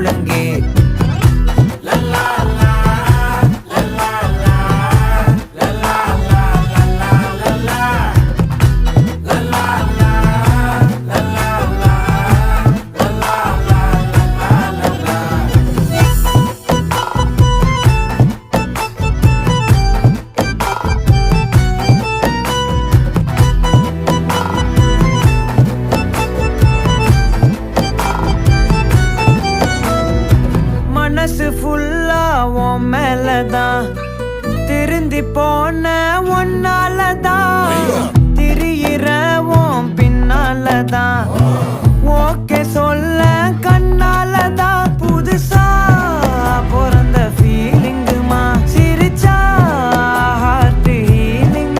முழங்கே மனசு ஃபுல்லா உன் மேலதான் திருந்தி போன ஒன்னாலதான் திரியிற உன் பின்னாலதான் ஓகே சொல்ல கண்ணாலதான்